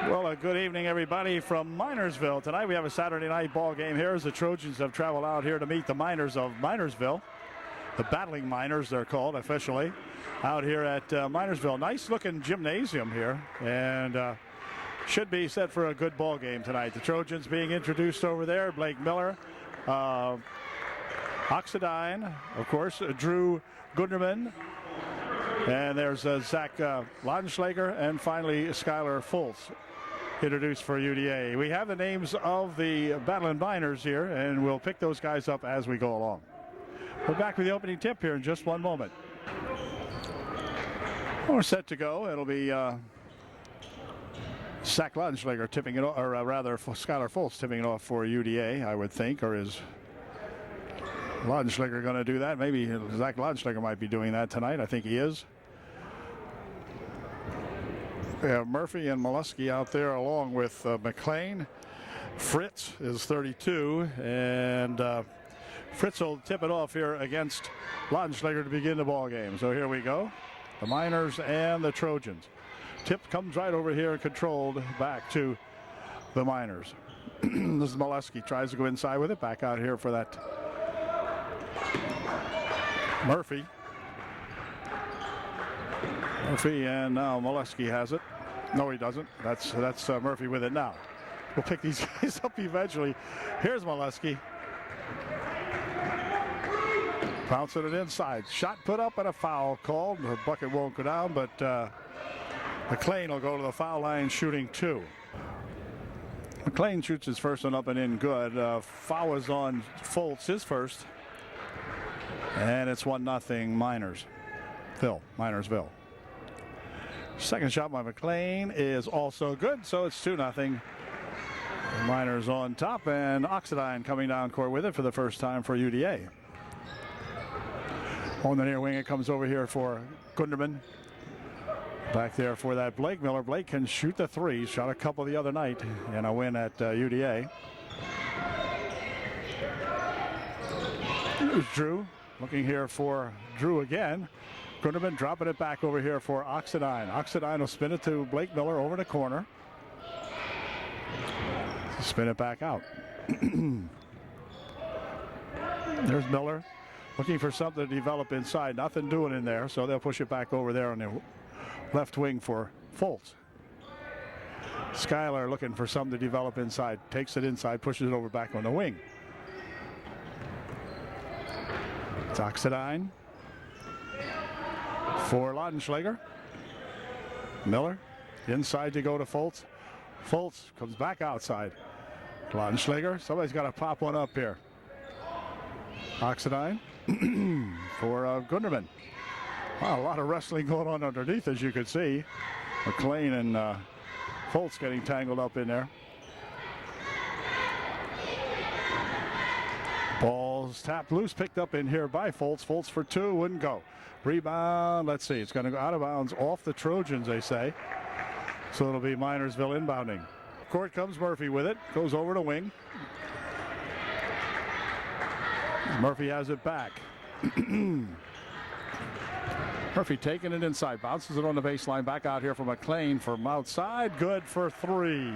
Well, a good evening, everybody, from Minersville. Tonight we have a Saturday night ball game here as the Trojans have traveled out here to meet the Miners of Minersville. The Battling Miners, they're called officially, out here at Minersville. Nice-looking gymnasium here, and should be set for a good ball game tonight. The Trojans being introduced over there, Blake Miller, Oxidine, of course, Drew Gunderman, and there's Zach Laudenschlager, and finally Skylar Fultz introduced for UDA. We have the names of the Battling Miners here, and we'll pick those guys up as we go along. We're back with the opening tip here in just one moment. We're set to go. It'll be Zach Laudenschlager tipping it off, or rather Skylar Fultz tipping it off for UDA, I would think, or is Laudenschlager going to do that? Maybe Zach Laudenschlager might be doing that tonight. I think he is. We have Murphy and Molesky out there along with McLean. Fritz is 32, and Fritz will tip it off here against Laudenschlager to begin the ball game. So here we go. The Miners and the Trojans. Tip comes right over here and controlled back to the Miners. This is Molesky, tries to go inside with it. Back out here for that Murphy, and now Molesky has it. No, he doesn't. That's Murphy with it now. We'll pick these guys up eventually. Here's Molesky. Bouncing it inside. Shot put up and a foul called. The bucket won't go down, but McLean will go to the foul line shooting two. McLean shoots his first one up and in good. Foul is on Fultz, his first. And it's 1-0 Minersville. Second shot by McLean is also good, so it's 2-0. Miners on top, and Oxidine coming down court with it for the first time for UDA. On the near wing, it comes over here for Gunderman. Back there for that Blake Miller. Blake can shoot the three. Shot a couple the other night in a win at UDA. Here's Drew. Looking here for Drew again. Gunderman dropping it back over here for Oxidine. Oxidine will spin it to Blake Miller over the corner. Spin it back out. There's Miller looking for something to develop inside. Nothing doing in there, so they'll push it back over there on the left wing for Fultz. Skylar looking for something to develop inside. Takes it inside, pushes it over back on the wing. It's Oxidine for Laudenschlager. Miller inside to go to Fultz. Fultz comes back outside. Laudenschlager, somebody's got to pop one up here. Oxidine for Gunderman. Wow, a lot of wrestling going on underneath, as you can see. McLean and Fultz getting tangled up in there. Ball's tapped loose, picked up in here by Fultz. Fultz for two, wouldn't go. Rebound, let's see, it's going to go out of bounds off the Trojans, they say. So it'll be Minersville inbounding. Court comes Murphy with it, goes over to wing. Murphy has it back. Murphy taking it inside, bounces it on the baseline, back out here for McLean from outside, good for three.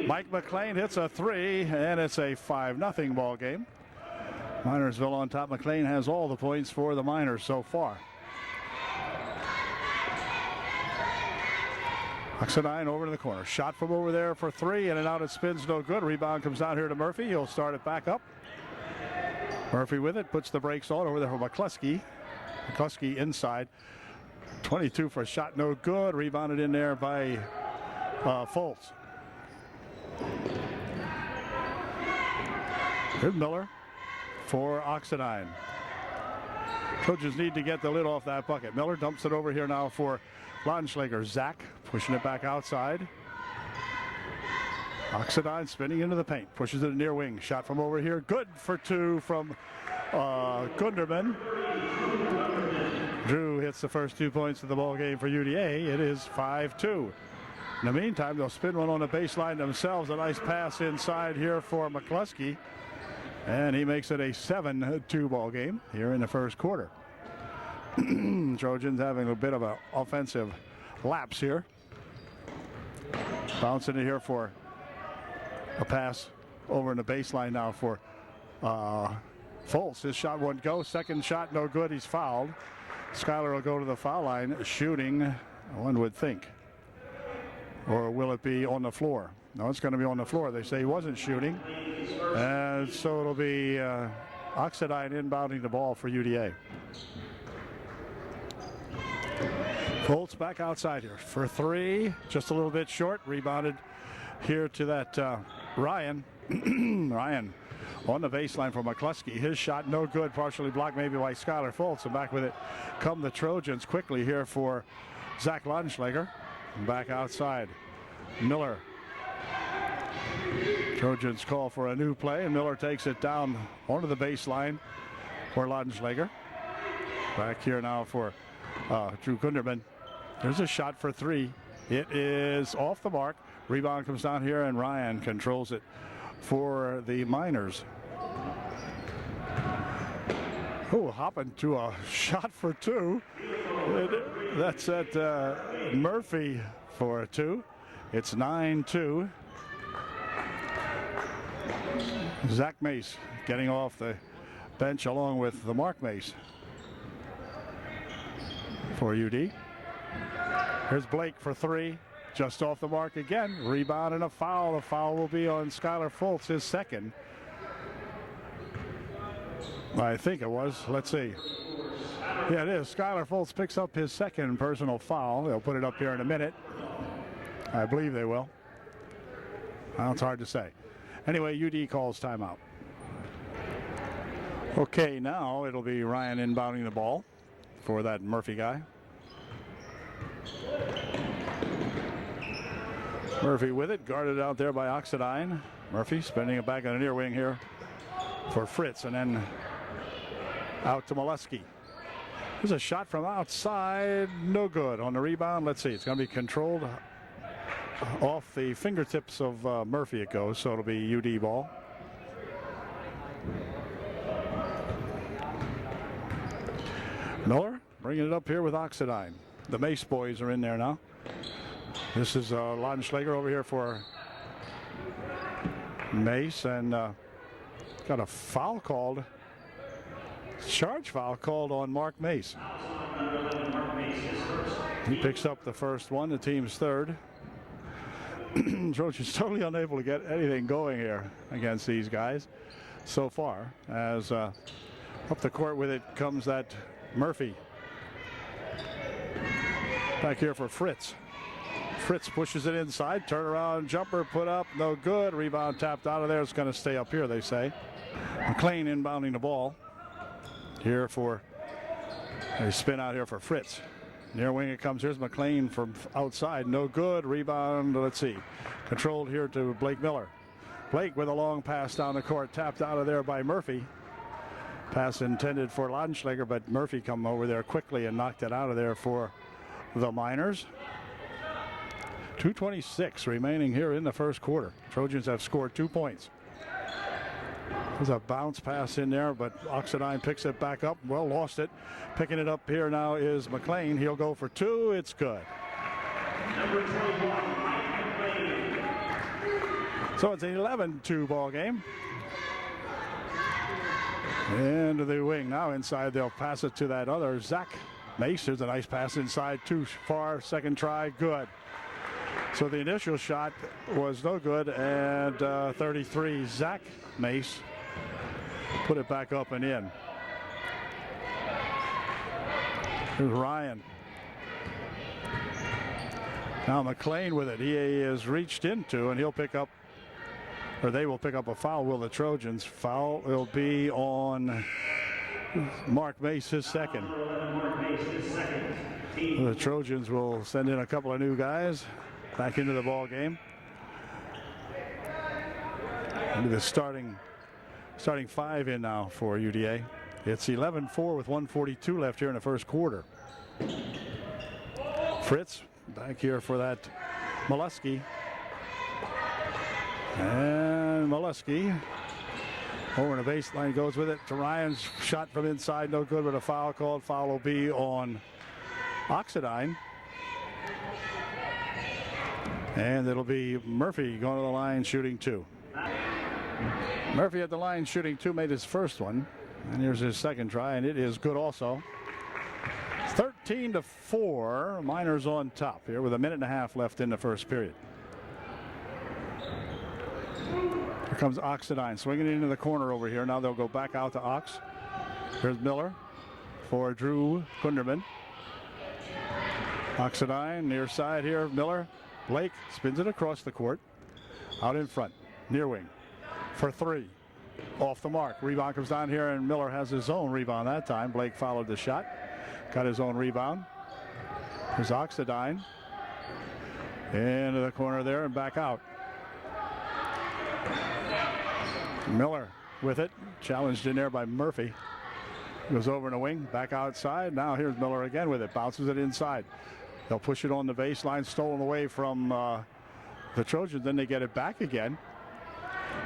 Mike McLean hits a three, and it's a 5-0 ball game. Minersville on top. McLean has all the points for the Miners so far. Oxidine over to the corner. Shot from over there for three, in and out it spins, no good. Rebound comes down here to Murphy. He'll start it back up. Murphy with it, puts the brakes on over there for McCluskey. McCluskey inside. 22 for a shot, no good. Rebounded in there by Fultz. Here's Miller for Oxidine. Trojans need to get the lid off that bucket. Miller dumps it over here now for Laudenschlager. Zach pushing it back outside. Oxidine spinning into the paint. Pushes it near wing. Shot from over here. Good for two from Gunderman. Drew hits the first 2 points of the ball game for UDA. It is 5-2. In the meantime, they'll spin one on the baseline themselves. A nice pass inside here for McCluskey. And he makes it a 7-2 ball game here in the first quarter. Trojans having a bit of an offensive lapse here. Bouncing it here for a pass over in the baseline now for Fultz. His shot wouldn't go. Second shot, no good. He's fouled. Schuyler will go to the foul line, shooting, one would think. Or will it be on the floor? No, it's going to be on the floor. They say he wasn't shooting. And so it'll be Oxidine inbounding the ball for UDA. Fultz back outside here for three. Just a little bit short. Rebounded here to that Ryan. Ryan on the baseline for McCluskey. His shot no good. Partially blocked maybe by Schuyler Fultz. And back with it come the Trojans quickly here for Zach Laudenschlager. Back outside. Miller. Trojans call for a new play, and Miller takes it down onto the baseline for Laudenschlager. Back here now for Drew Kunderman. There's a shot for three. It is off the mark. Rebound comes down here, and Ryan controls it for the Miners. Oh, hopping to a shot for two. That's at Murphy for two. It's 9-2. Zach Mace getting off the bench along with the Mark Mace for UD. Here's Blake for three. Just off the mark again. Rebound and a foul. The foul will be on Schuyler Fultz, his second. I think it was. Let's see. Yeah, it is. Schuyler Fultz picks up his second personal foul. They'll put it up here in a minute. I believe they will. Well, it's hard to say. Anyway, UD calls timeout. Okay, now it'll be Ryan inbounding the ball for that Murphy guy. Murphy with it, guarded out there by Oxidine. Murphy spinning it back on the near wing here for Fritz, and then out to Molesky. There's a shot from outside, no good. On the rebound, let's see, it's going to be controlled off the fingertips of Murphy it goes, so it'll be UD ball. Miller bringing it up here with Oxidine. The Mace boys are in there now. This is Laudenschlager over here for Mace, and got a foul called, charge foul called on Mark Mace. He picks up the first one, the team's third. Trojan's totally unable to get anything going here against these guys so far, as up the court with it comes that Murphy. Back here for Fritz. Fritz pushes it inside, turnaround jumper put up, no good. Rebound tapped out of there. It's going to stay up here, they say. McLean inbounding the ball here for a spin out here for Fritz. Near wing it comes. Here's McLean from outside, no good. Rebound, let's see, controlled here to Blake Miller. Blake with a long pass down the court, tapped out of there by Murphy. Pass intended for Laudenschlager, but Murphy come over there quickly and knocked it out of there for the Miners. 2:26 remaining here in the first quarter. Trojans have scored 2 points. There's a bounce pass in there, but Oxidine picks it back up. Well, lost it. Picking it up here now is McLean. He'll go for two. It's good. So it's an 11-2 ball game. Into the wing now inside. They'll pass it to that other Zach Mace. There's a nice pass inside. Too far. Second try. Good. So the initial shot was no good, and 33 Zach Mace put it back up and in. Here's Ryan. Now McLean with it. He is reached into, and he'll pick up, or they will pick up a foul. Will the Trojans? Foul will be on Mark Mace, his second. The Trojans will send in a couple of new guys back into the ball game. Into the starting five in now for UDA. It's 11-4 with 1:42 left here in the first quarter. Fritz back here for that Molesky. And Molesky over the baseline goes with it to Ryan's shot from inside, no good, but a foul called. Foul will be on Oxidine. And it'll be Murphy going to the line shooting 2. Murphy at the line shooting 2, made his first one. And here's his second try, and it is good also. 13-4. Miners on top here with a minute and a half left in the first period. Here comes Oxidine swinging into the corner over here. Now they'll go back out to Ox. Here's Miller for Drew Kunderman. Oxidine near side here. Miller. Blake spins it across the court. Out in front. Near wing for 3. Off the mark. Rebound comes down here, and Miller has his own rebound that time. Blake followed the shot. Got his own rebound. Here's Oxidine. Into the corner there and back out. Miller with it. Challenged in there by Murphy. Goes over in the wing. Back outside. Now here's Miller again with it. Bounces it inside. They'll push it on the baseline. Stolen away from the Trojans. Then they get it back again.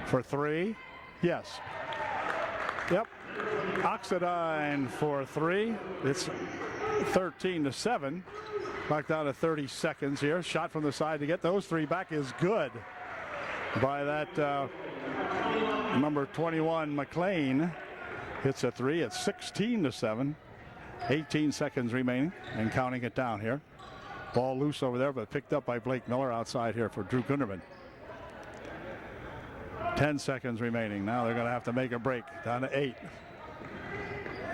For 3. Yes. Yep. Oxidine for 3. It's 13-7. Back down to 30 seconds here. Shot from the side to get those 3 back is good by that number 21 McLean. Hits a 3. It's 16-7. 18 seconds remaining and counting it down here. Ball loose over there, but picked up by Blake Miller outside here for Drew Kunderman. 10 seconds remaining. Now they're going to have to make a break. Down to 8.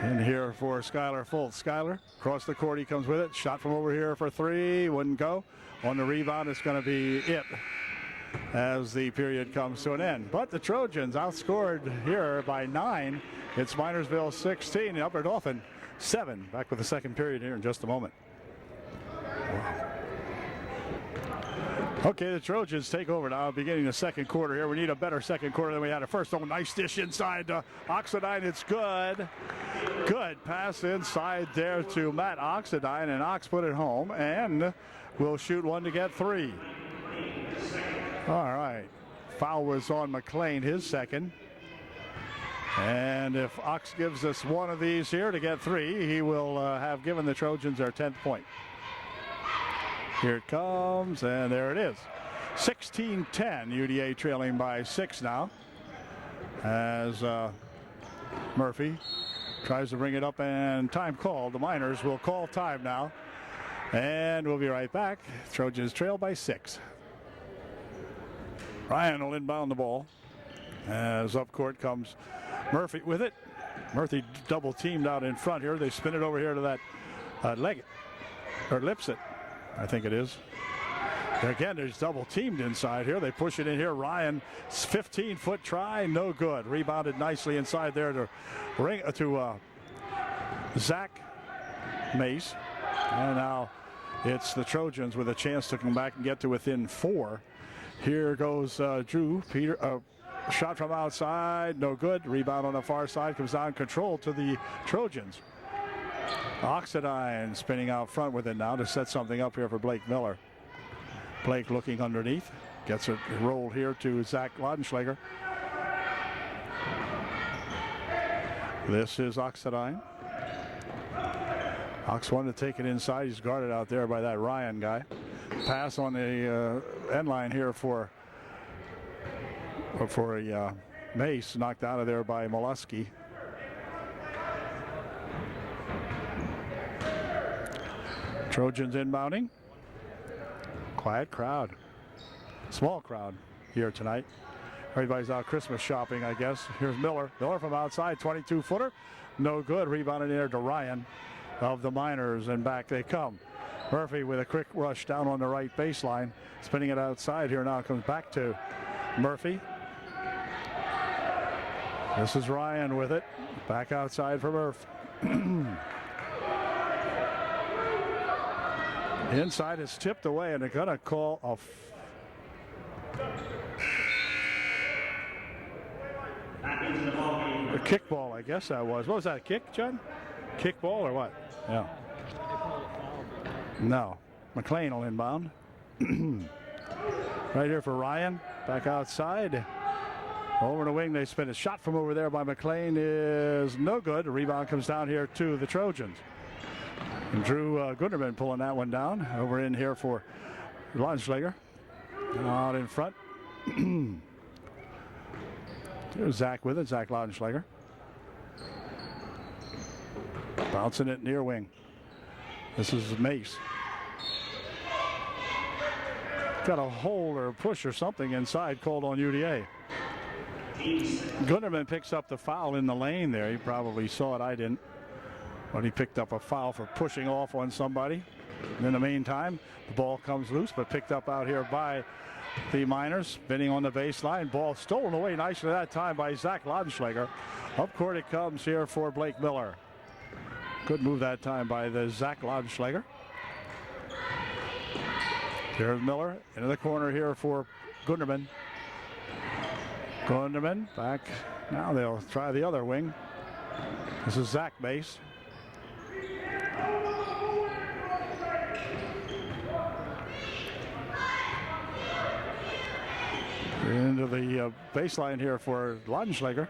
In here for Skylar Fultz. Skylar across the court. He comes with it. Shot from over here for 3. Wouldn't go. On the rebound, it's going to be it as the period comes to an end. But the Trojans outscored here by 9. It's Minersville 16. Upper Dauphin 7. Back with the second period here in just a moment. Okay, the Trojans take over now, beginning the second quarter here. We need a better second quarter than we had at first. Oh, nice dish inside Oxidine. It's good. Good pass inside there to Matt Oxidine, and Ox put it home and will shoot one to get 3. All right. Foul was on McLean, his second. And if Ox gives us one of these here to get 3, he will have given the Trojans their 10th point. Here it comes, and there it is. 16-10, UDA trailing by 6 now. As Murphy tries to bring it up, and time called. The Miners will call time now. And we'll be right back. Trojans trail by 6. Ryan will inbound the ball. As up court comes Murphy with it. Murphy double teamed out in front here. They spin it over here to that Leggett, or Lipset, I think it is. Again, there's double teamed inside here. They push it in here. Ryan, 15-foot try, no good. Rebounded nicely inside there to Zach Mace. And now it's the Trojans with a chance to come back and get to within 4. Here goes Drew Peter. Shot from outside, no good. Rebound on the far side, comes down control to the Trojans. Oxidine spinning out front with it now to set something up here for Blake Miller. Blake looking underneath, gets it rolled here to Zach Laudenschlager. This is Oxidine. Ox wanted to take it inside. He's guarded out there by that Ryan guy. Pass on the end line here for a Mace, knocked out of there by Molesky. Trojans inbounding. Quiet crowd. Small crowd here tonight. Everybody's out Christmas shopping, I guess. Here's Miller. Miller from outside, 22-footer. No good. Rebounded in there to Ryan of the Miners, and back they come. Murphy with a quick rush down on the right baseline. Spinning it outside here now. Comes back to Murphy. This is Ryan with it. Back outside for Murph. Inside is tipped away, and they're going to call a kick ball, I guess that was. What was that, a kick, John? Kick ball or what? Yeah. No. McLean will inbound. Right here for Ryan. Back outside. Over the wing, they spin a shot from over there by McLean is no good. A rebound comes down here to the Trojans. And Drew Gunderman pulling that one down. Over in here for Laudenschlager. Out in front. There's Zach with it, Zach Laudenschlager. Bouncing it near wing. This is Mace. Got a hold or a push or something inside called on UDA. Gunderman picks up the foul in the lane there. He probably saw it. I didn't. But he picked up a foul for pushing off on somebody. And in the meantime, the ball comes loose, but picked up out here by the Miners. Spinning on the baseline. Ball stolen away nicely that time by Zach Laudenschlager. Up court it comes here for Blake Miller. Good move that time by the Zach Laudenschlager. Here's Miller into the corner here for Gunderman. Gunderman back. Now they'll try the other wing. This is Zach Mace. Into the baseline here for Laudenschlager.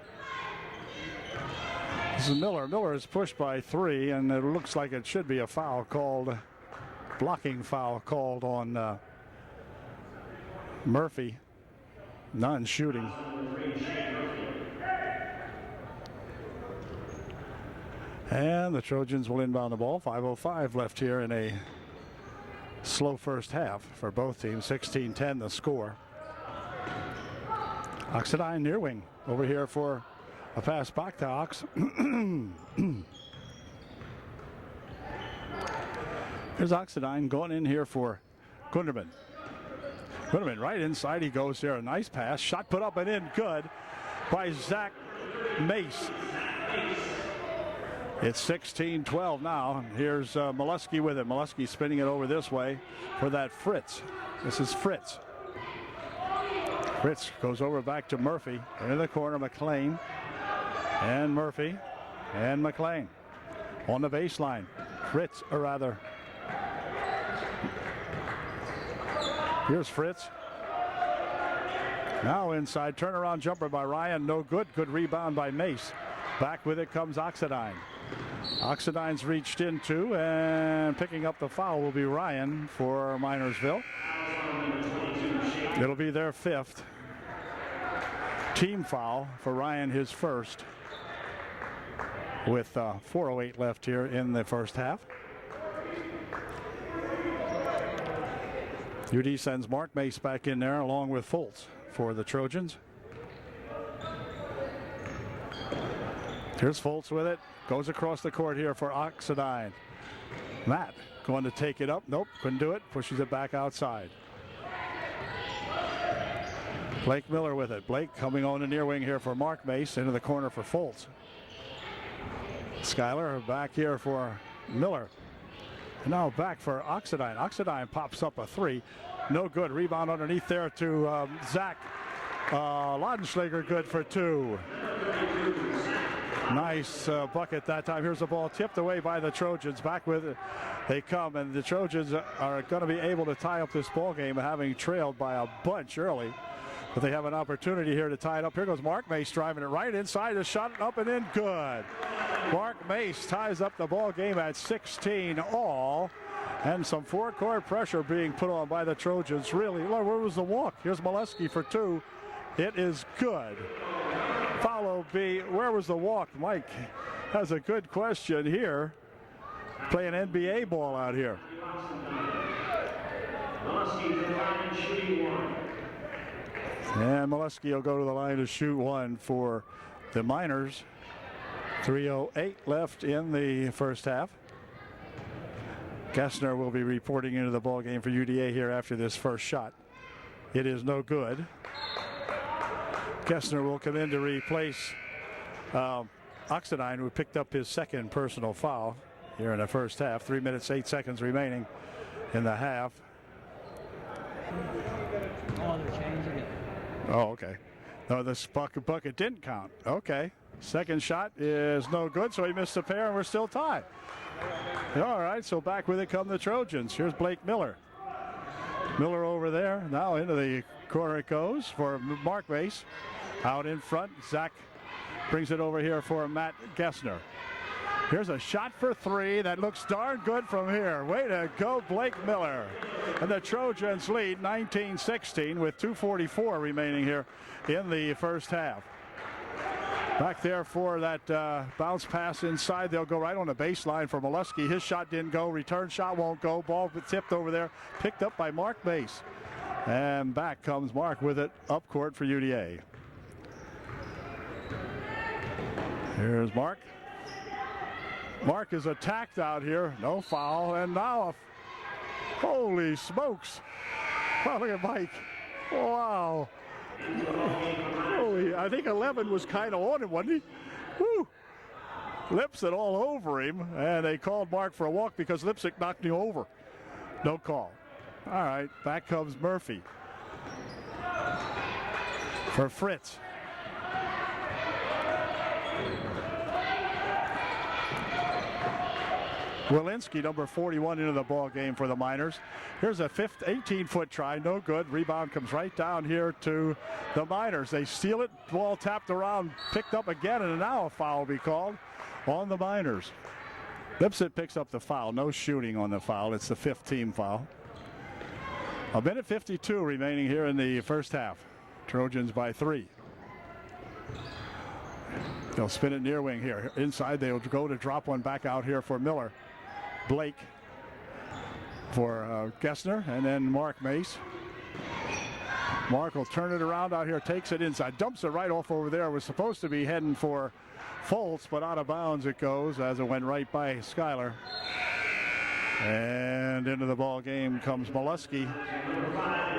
This is Miller. Miller is pushed by 3, and it looks like it should be a foul called. Blocking foul called on Murphy. None shooting. And the Trojans will inbound the ball. 5:05 left here in a slow first half for both teams. 16-10 the score. Oxidine near wing over here for a pass back to Ox. Here's Oxidine going in here for Gunderman. Gunderman right inside he goes there. A nice pass. Shot put up and in. Good by Zach Mace. It's 16-12 now. Here's Molesky with it. Molesky spinning it over this way for that Fritz. This is Fritz. Fritz goes over back to Murphy. Into the corner, McLean. And Murphy. And McLean. On the baseline. Fritz, or rather. Here's Fritz. Now inside. Turnaround jumper by Ryan. No good. Good rebound by Mace. Back with it comes Oxidine. Oxidine's reached into, and picking up the foul will be Ryan for Minersville. It'll be their 5th team foul for Ryan, his first, with 4:08 left here in the first half. UD sends Mark Mace back in there along with Fultz for the Trojans. Here's Fultz with it. Goes across the court here for Oxidine. Matt going to take it up. Nope, couldn't do it. Pushes it back outside. Blake Miller with it. Blake coming on the near wing here for Mark Mace. Into the corner for Fultz. Schuyler back here for Miller. And now back for Oxidine. Oxidine pops up a 3. No good. Rebound underneath there to Zach Laudenschlager. Good for 2. Nice bucket that time. Here's the ball tipped away by the Trojans. Back with it. They come, and the Trojans are going to be able to tie up this ball game, having trailed by a bunch early. But they have an opportunity here to tie it up. Here goes Mark Mace driving it right inside. A shot up and in. Good. Mark Mace ties up the ball game at 16 all. And some forecourt pressure being put on by the Trojans. Really, where was the walk? Here's Molesky for 2. It is good. Follow B. Where was the walk? Mike has a good question here. Playing NBA ball out here. And Molesky will go to the line to shoot 1 for the Miners. 3:08 left in the first half. Gessner will be reporting into the ball game for UDA here after this first shot. It is no good. Gessner will come in to replace Oxidine, who picked up his second personal foul here in the first half. 3 minutes, 8 seconds remaining in the half. Oh, they're changing it. Oh, okay. No, this bucket didn't count. Okay. Second shot is no good, so he missed a pair, and we're still tied. All right, so back with it come the Trojans. Here's Blake Miller. Miller over there. Now into the corner it goes for Mark Mace. Out in front, Zach brings it over here for Matt Gessner. Here's a shot for three that looks darn good from here. Way to go, Blake Miller. And the Trojans lead 19-16 with 2:44 remaining here in the first half. Back there for that bounce pass inside. They'll go right on the baseline for Molesky. His shot didn't go. Return shot won't go. Ball tipped over there. Picked up by Mark Mace. And back comes Mark with it up court for UDA. Here's Mark. Mark is attacked out here. No foul. And now, holy smokes. Wow, look at Mike. Wow. Holy, I think 11 was kind of on him, wasn't he? Woo. Lipsick all over him. And they called Mark for a walk because Lipsick knocked him over. No call. All right, back comes Murphy. For Fritz. Walensky, number 41, into the ball game for the Miners. Here's a 18-foot try, no good. Rebound comes right down here to the Miners. They steal it, ball tapped around, picked up again, and now a foul will be called on the Miners. Lipsick picks up the foul, no shooting on the foul. It's the 5th team foul. A minute 52 remaining here in the first half. Trojans by 3. They'll spin it near wing here. Inside, they'll go to drop one back out here for Miller. Blake for Gessner, and then Mark Mace. Mark will turn it around out here, takes it inside, dumps it right off over there. Was supposed to be heading for Foltz, but out of bounds it goes as it went right by Schuyler. And into the ball game comes Molesky.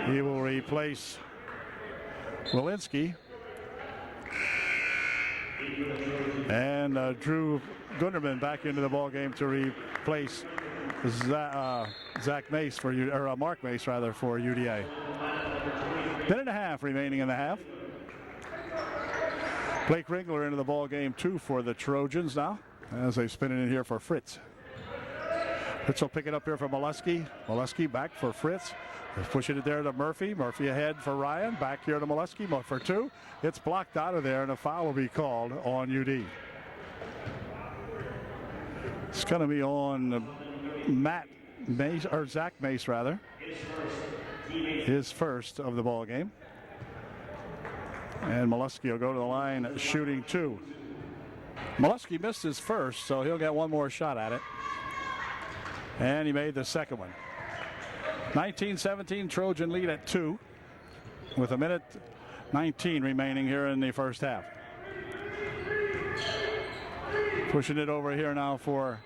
He will replace Walensky. And Drew Gunderman back into the ball game to replace Zach Mace for Mark Mace rather for UDA. Minute and a half remaining in the half. Blake Ringler into the ball game too for the Trojans now as they spin it in here for Fritz. Fritz will pick it up here for Molesky. Molesky back for Fritz. They're pushing it there to Murphy. Murphy ahead for Ryan. Back here to Molesky for 2. It's blocked out of there, and a foul will be called on UD. It's going to be on Matt Mace, or Zach Mace rather. His first of the ball game. And Molesky will go to the line shooting 2. Molesky missed his first, so he'll get one more shot at it. And he made the second one. 19-17 Trojan lead at 2 with a minute 19 remaining here in the first half. Pushing it over here now for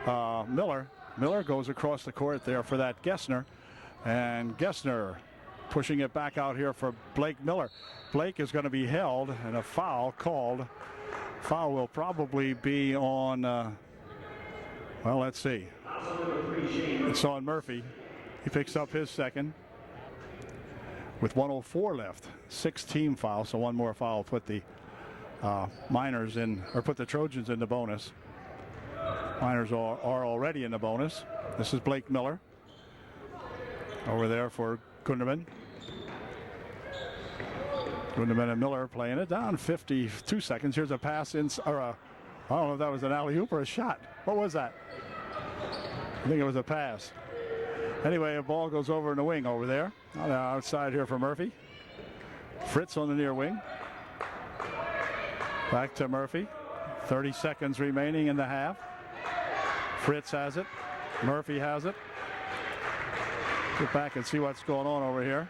Miller. Miller goes across the court there for that Gessner. And Gessner pushing it back out here for Blake Miller. Blake is going to be held and a foul called. Foul will probably be on, well, let's see. It's on Murphy. He picks up his second with 1:04 left. 6-team foul, so one more foul put the Miners in, or put the Trojans in the bonus. Miners are already in the bonus. This is Blake Miller over there for Gunderman. Gunderman and Miller playing it down. 52 seconds. Here's a pass in, or I don't know if that was an alley-oop or a shot. What was that? I think it was a pass. Anyway, a ball goes over in the wing over there. On the outside here for Murphy. Fritz on the near wing. Back to Murphy. 30 seconds remaining in the half. Fritz has it. Murphy has it. Get back and see what's going on over here.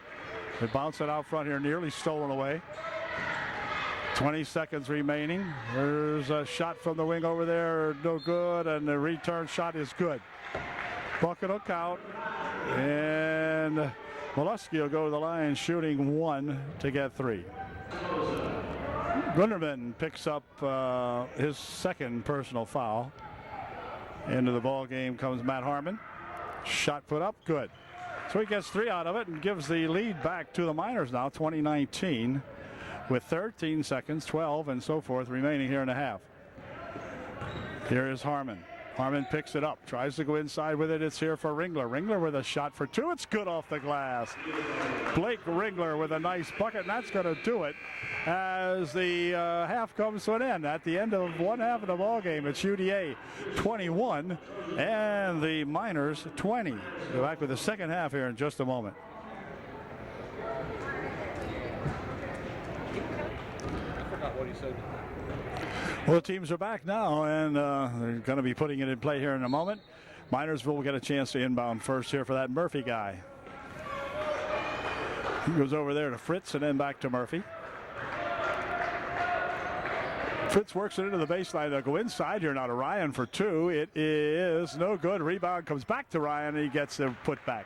They bounce it out front here, nearly stolen away. 20 seconds remaining. There's a shot from the wing over there, no good, and the return shot is good. Bucket will count, and Molesky will go to the line shooting 1 to get 3. Gunderman picks up his second personal foul. Into the ball game comes Matt Harmon. Shot put up, good. So he gets 3 out of it and gives the lead back to the Miners now, 20-19, with 13 seconds, 12, and so forth remaining here in the half. Here is Harmon. Harmon picks it up, tries to go inside with it. It's here for Ringler. Ringler with a shot for two. It's good off the glass. Blake Ringler with a nice bucket, and that's going to do it as the half comes to an end. At the end of one half of the ball game, it's UDA 21 and the Miners 20. We're back with the second half here in just a moment. I forgot what he said. Well, the teams are back now, and they're going to be putting it in play here in a moment. Minersville will get a chance to inbound first here for that Murphy guy. He goes over there to Fritz and then back to Murphy. Fritz works it into the baseline. They'll go inside here now to Ryan for two. It is no good. Rebound comes back to Ryan, and he gets the putback.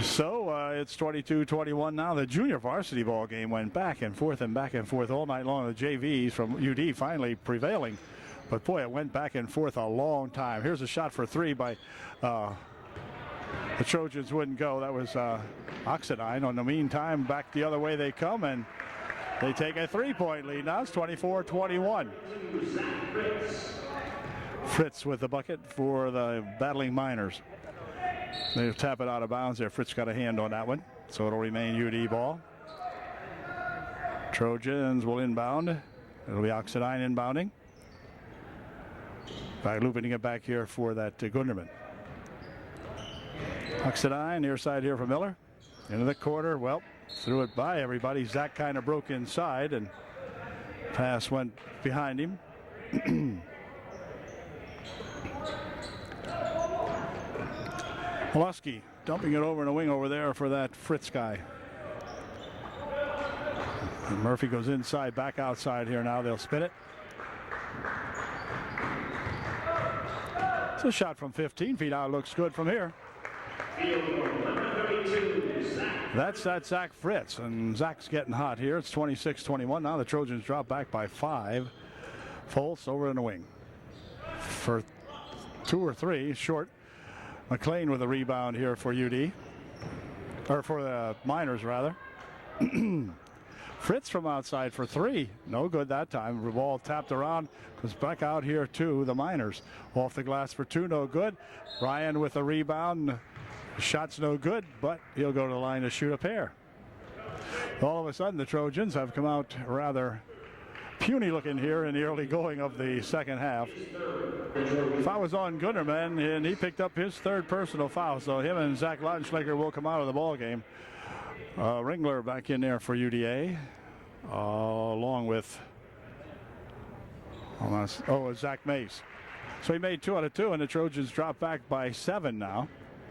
So it's 22-21 now. The junior varsity ball game went back and forth all night long. The JVs from UD finally prevailing. But boy, it went back and forth a long time. Here's a shot for three by the Trojans. Wouldn't go. That was Oxidine. In the meantime, back the other way they come, and they take a three-point lead. Now it's 24-21. Fritz with the bucket for the battling Miners. They tap it out of bounds there. Fritz got a hand on that one, so it'll remain UD ball. Trojans will inbound. It'll be Oxidine inbounding. By looping it back here for that Gunderman. Oxidine near side here for Miller. Into the quarter. Well, threw it by everybody. Zach kind of broke inside, and pass went behind him. Molosky dumping it over in a wing over there for that Fritz guy. And Murphy goes inside, back outside here now. They'll spin it. It's a shot from 15 feet out. Looks good from here. That's Zach Fritz, and Zach's getting hot here. It's 26-21. Now the Trojans drop back by 5. Foltz over in the wing for 2 or 3 short. McLean with a rebound here for UD, or for the Miners rather. Fritz from outside for 3. No good that time. The ball tapped around. Goes back out here to the Miners. Off the glass for 2. No good. Ryan with a rebound. Shot's no good, but he'll go to the line to shoot a pair. All of a sudden, the Trojans have come out rather puny looking here in the early going of the second half. Foul was on Gunderman, and he picked up his 3rd personal foul. So him and Zach Lautenschläger will come out of the ball game. Ringler back in there for UDA, along with Zach Mace. So he made 2 out of 2, and the Trojans drop back by 7 now,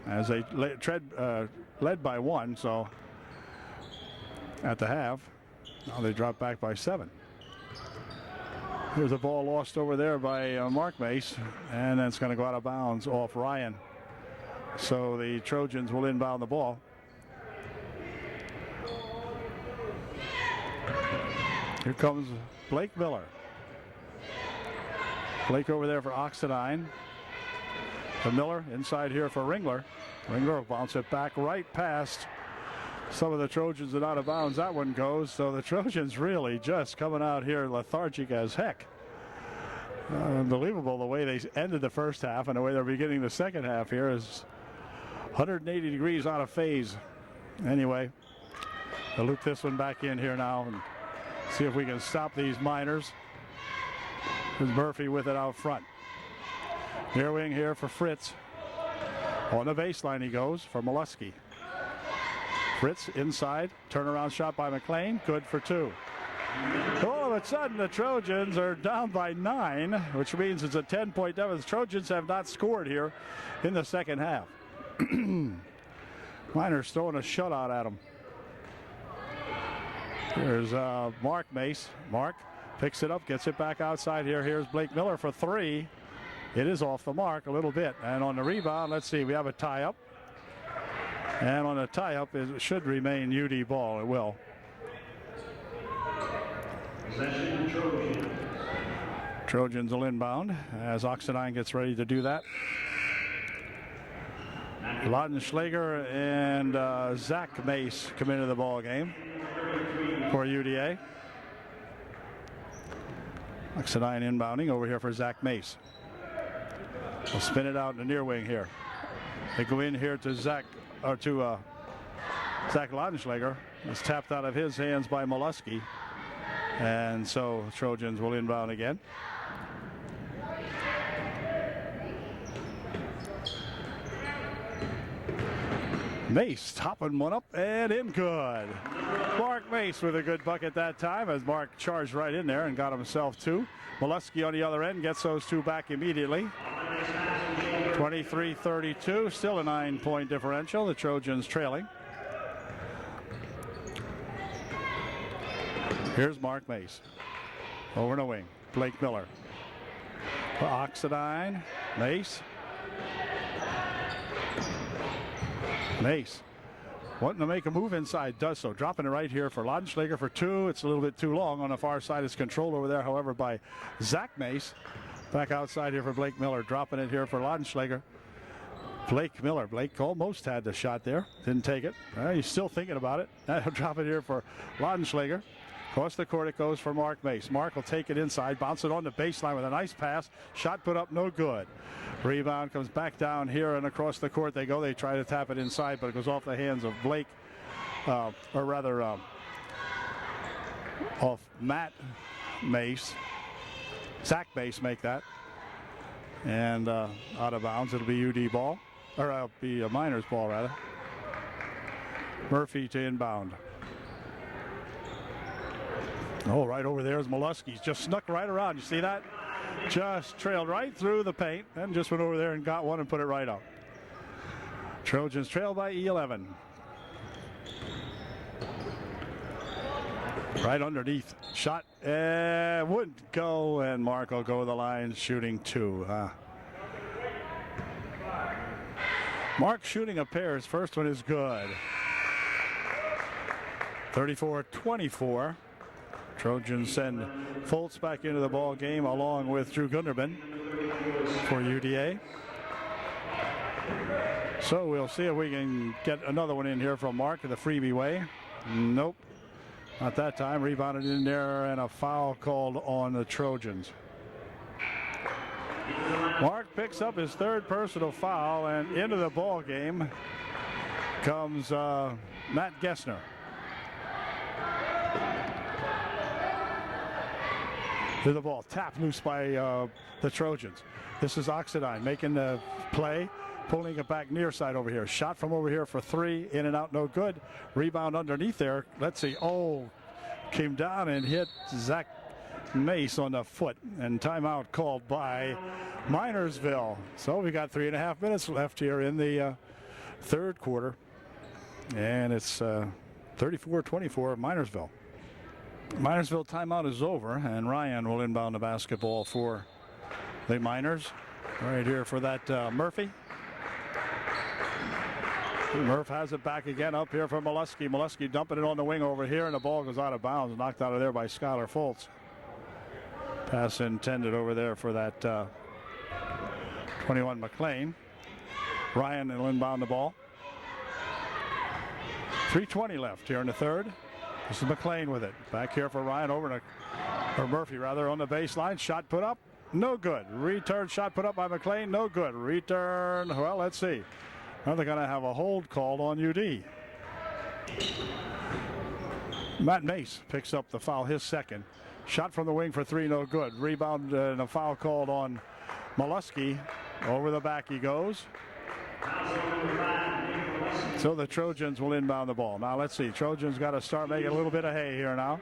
as they led by 1. So at the half, now they drop back by 7. Here's a ball lost over there by Mark Mace, and then it's going to go out of bounds off Ryan. So the Trojans will inbound the ball. Here comes Blake Miller. Blake over there for Oxidine. To Miller, inside here for Ringler. Ringler will bounce it back right past some of the Trojans and out of bounds. That one goes. So the Trojans really just coming out here lethargic as heck. Unbelievable the way they ended the first half, and the way they're beginning the second half here is 180 degrees out of phase. Anyway, they'll loop this one back in here now and see if we can stop these Miners. There's Murphy with it out front. Near wing here for Fritz. On the baseline he goes for Molosky. Fritz inside. Turnaround shot by McLean. Good for 2. All of a sudden the Trojans are down by 9, which means it's a 10-point deficit. The Trojans have not scored here in the second half. Miners throwing a shutout at them. Here's Mark Mace. Mark picks it up, gets it back outside here. Here's Blake Miller for 3. It is off the mark a little bit. And on the rebound, let's see, we have a tie-up. And on a tie-up, it should remain UD ball. It will. Trojans will inbound as Oxidine gets ready to do that. Lautenschläger and Zach Mace come into the ball game for UDA. Oxidine inbounding over here for Zach Mace. We'll spin it out in the near wing here. They go in here to Zach Laudenschlager. It's tapped out of his hands by Molesky. And so Trojans will inbound again. Mace topping one up and in good. Mark Mace with a good bucket that time as Mark charged right in there and got himself two. Molesky on the other end gets those two back immediately. 23-32, still a 9-point differential. The Trojans trailing. Here's Mark Mace. Over in the wing. Blake Miller. Oxidine. Mace. Mace wanting to make a move inside, does so. Dropping it right here for Laudenschlager for two. It's a little bit too long on the far side. It's controlled over there, however, by Zach Mace. Back outside here for Blake Miller. Dropping it here for Laudenschlager. Blake Miller. Blake almost had the shot there. Didn't take it. He's still thinking about it. Drop it here for Laudenschlager. Across the court it goes for Mark Mace. Mark will take it inside, bounce it on the baseline with a nice pass. Shot put up, no good. Rebound comes back down here and across the court they go. They try to tap it inside, but it goes off the hands of Blake, off Matt Mace. Zach Mace make that. And out of bounds, it'll be UD ball, or it'll be a Miners ball rather. Murphy to inbound. Oh, right over there is Molesky. Just snuck right around. You see that? Just trailed right through the paint and just went over there and got one and put it right up. Trojans trail by 11. Right underneath. Shot wouldn't go, and Mark will go to the line shooting two. Mark shooting a pair. His first one is good. 34-24. Trojans send Foltz back into the ball game along with Drew Gunderman for UDA. So we'll see if we can get another one in here from Mark the freebie way. Nope, not that time. Rebounded in there and a foul called on the Trojans. Mark picks up his third personal foul, and into the ball game comes Matt Gessner. To the ball, tapped loose by the Trojans. This is Oxidine making the play, pulling it back near side over here. Shot from over here for three, in and out, no good. Rebound underneath there. Let's see. Oh, came down and hit Zach Mace on the foot, and timeout called by Minersville. So we got 3.5 minutes left here in the third quarter, and it's 34-24 Minersville. Minersville timeout is over, and Ryan will inbound the basketball for the Miners. Right here for that Murphy. Murph has it back again up here for Molesky. Molesky dumping it on the wing over here, and the ball goes out of bounds, knocked out of there by Skylar Foltz. Pass intended over there for that 21 McLean. Ryan will inbound the ball. 3:20 left here in the third. This is McLean with it. Back here for Ryan over to, or Murphy rather, on the baseline. Shot put up, no good. Return shot put up by McLean, no good. Return, well, let's see. Now they're going to have a hold called on UD. Matt Mace picks up the foul, his second. Shot from the wing for three, no good. Rebound and a foul called on Molesky. Over the back he goes. So the Trojans will inbound the ball. Now let's see. Trojans got to start making a little bit of hay here now.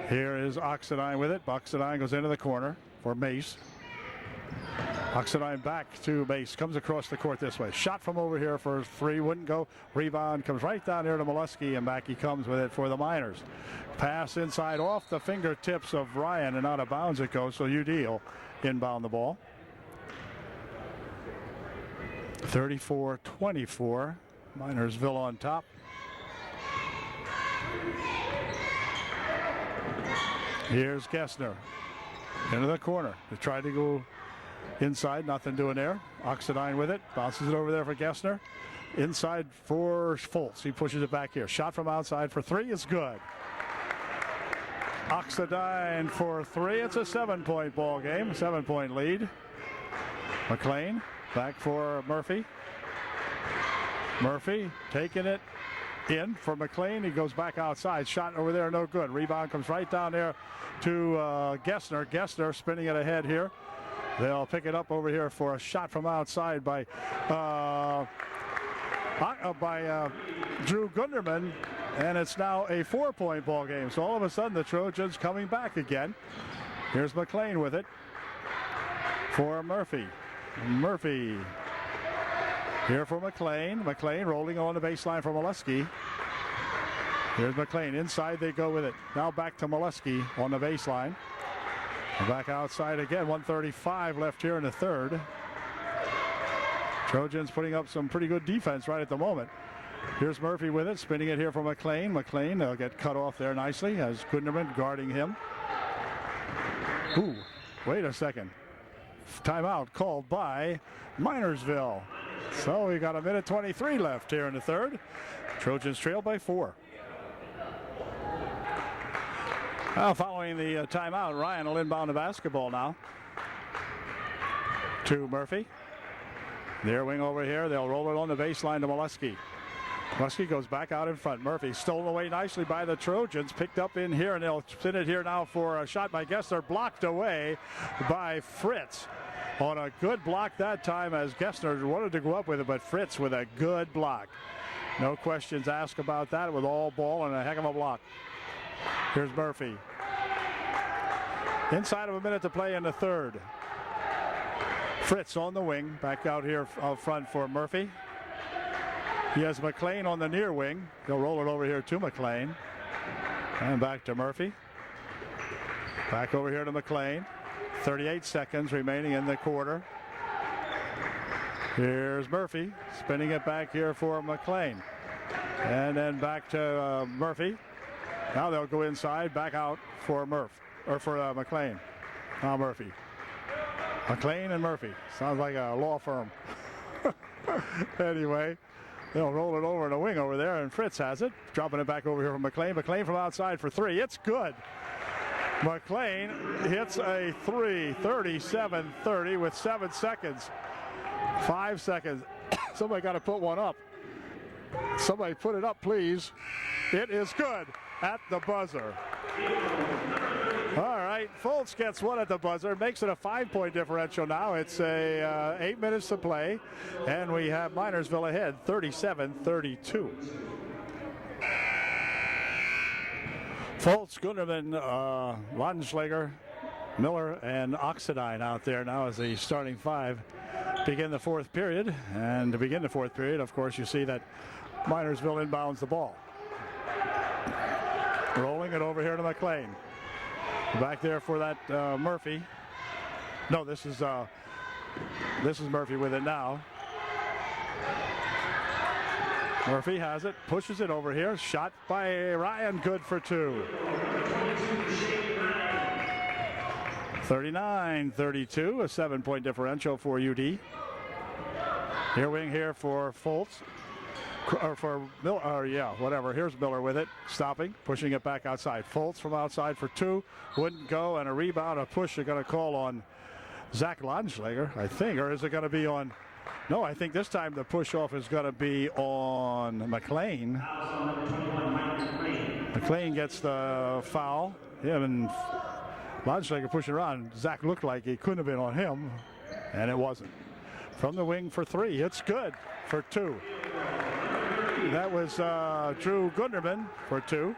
Here is Oxidine with it. Oxidine goes into the corner for Mace. Oxidine back to Mace. Comes across the court this way. Shot from over here for three. Wouldn't go. Rebound comes right down here to Molesky, and back he comes with it for the Miners. Pass inside off the fingertips of Ryan, and out of bounds it goes. So UD will inbound the ball. 34-24. Minersville on top. Here's Gessner into the corner. They tried to go inside, nothing doing there. Oxidine with it, bounces it over there for Gessner. Inside for Foltz. He pushes it back here. Shot from outside for three is good. Oxidine for 3. It's a 7-point ball game, 7-point lead. McLean back for Murphy. Murphy taking it in for McLean. He goes back outside. Shot over there, no good. Rebound comes right down there to Gessner. Gessner spinning it ahead here. They'll pick it up over here for a shot from outside by Drew Gunderman, and it's now a 4-point ball game. So all of a sudden the Trojans coming back again. Here's McLean with it for Murphy. Murphy here for McLean. McLean rolling on the baseline for Molesky. Here's McLean. Inside they go with it. Now back to Molesky on the baseline. And back outside again. 1:35 left here in the third. Trojans putting up some pretty good defense right at the moment. Here's Murphy with it. Spinning it here for McLean. McLean, they'll get cut off there nicely as Gunderman guarding him. Ooh, wait a second. Timeout called by Minersville. So we got 1:23 left here in the third. Trojans trail by 4. Now following the timeout, Ryan will inbound the basketball now to Murphy. Their wing over here. They'll roll it on the baseline to Molesky. Molesky goes back out in front. Murphy stolen away nicely by the Trojans. Picked up in here, and they'll spin it here now for a shot by Gessner. Blocked away by Fritz. On a good block that time as Gessner wanted to go up with it, but Fritz with a good block. No questions asked about that with all ball and a heck of a block. Here's Murphy. Inside of a minute to play in the third. Fritz on the wing, back out here out front for Murphy. He has McLean on the near wing. He'll roll it over here to McLean. And back to Murphy. Back over here to McLean. 38 seconds remaining in the quarter. Here's Murphy spinning it back here for McLean. And then back to Murphy. Now they'll go inside, back out for McLean. Now Murphy. McLean and Murphy. Sounds like a law firm. Anyway, they'll roll it over in the wing over there, and Fritz has it. Dropping it back over here from McLean. McLean from outside for 3. It's good. McLean hits a 3, 37-30 with 7 seconds. 5 seconds. Somebody got to put one up. Somebody put it up, please. It is good at the buzzer. All right, Fultz gets one at the buzzer, makes it a 5-point differential now. It's 8 minutes to play, and we have Minersville ahead, 37-32. Fultz, Gunderman, Langenschlager, Miller, and Oxidine out there now as the starting 5 begin the fourth period. And to begin the fourth period, of course, you see that Minersville inbounds the ball. Rolling it over here to McLean. Back there for that Murphy. No, this is Murphy with it now. Murphy has it, pushes it over here. Shot by Ryan, good for 2. 39-32, a 7-point differential for UD. Here wing here for Fultz. Or for Miller, whatever. Here's Miller with it, stopping, pushing it back outside. Fultz from outside for 2, wouldn't go, and a rebound, a push. They're going to call on Zach Langenschlager, I think, or is it going to be on? No, I think this time the push off is going to be on McLean. McLean gets the foul. Him and Langenschlager pushing around. Zach looked like it couldn't have been on him, and it wasn't. From the wing for 3, it's good for 2. That was Drew Gunderman for 2.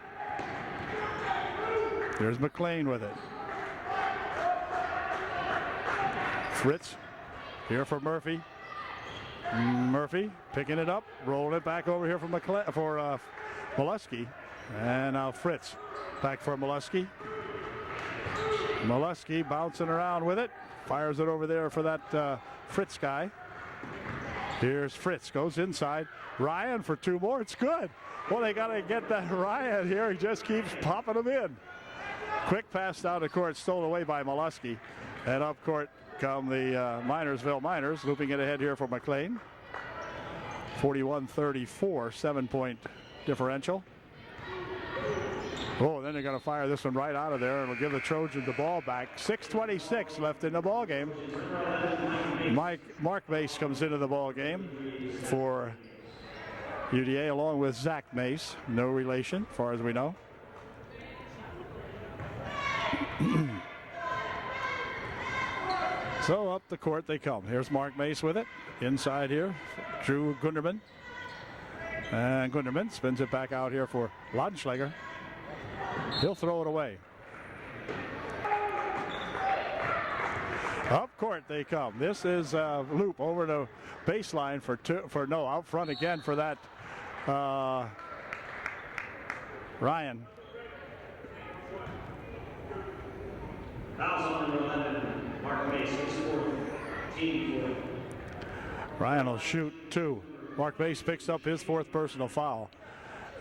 There's McLean with it. Fritz here for Murphy. Murphy picking it up, rolling it back over here for Molesky. And now Fritz back for Molesky. Molesky bouncing around with it. Fires it over there for that Fritz guy. Here's Fritz, goes inside. Ryan for 2 more. It's good. Well, they got to get that Ryan here. He just keeps popping them in. Quick pass down the court, stolen away by Molesky. And up court come the Minersville Miners, looping it ahead here for McLean. 41-34, 7-point differential. Oh, then they're going to fire this one right out of there, and we'll give the Trojans the ball back. 6:26 left in the ball game. Mark Mace comes into the ball game for UDA along with Zach Mace. No relation, as far as we know. So up the court they come. Here's Mark Mace with it. Inside here, Drew Gunderman. And Gunderman spins it back out here for Laudenschläger. He'll throw it away. Up court they come. This is a loop over the baseline out front again for that Ryan. Ryan will shoot 2. Mark Mace picks up his 4th personal foul.